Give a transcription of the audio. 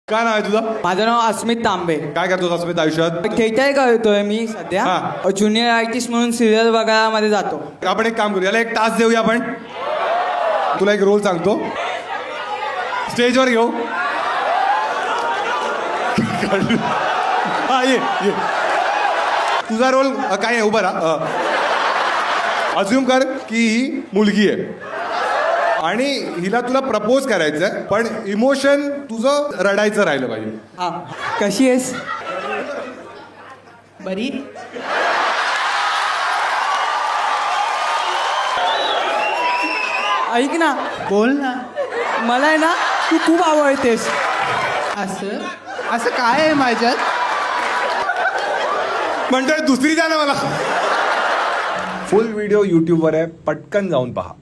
काय नाव आहे तुझं? माझं नाव अस्मित तांबे. काय करतोस अस्मित आयुष्यात? थिएटर करतोय मी सध्या. हा. ज्युनियर आर्टिस्ट म्हणून सिरियल बघायला मध्ये जातो. आपण एक काम करूया, याला एक टास्क देऊया आपण. तुला एक रोल सांगतो, स्टेजवर घेऊ. हा ये ये. तुझा रोल काय आहे? उभा राहा. अज्युम कर की ही मुलगी आहे आणि हिला तुला प्रपोज करायचं आहे, पण इमोशन तुझं रडायचं राहिलं पाहिजे. हा. कशी आहेस? बरी. ऐक ना, बोल ना. मला आहे ना तू खूप आवडतेस. असं असं काय आहे माझ्यात? म्हणतोय दुसरी द्या ना मला. फुल व्हिडिओ यूट्यूबवर आहे, पटकन जाऊन पहा.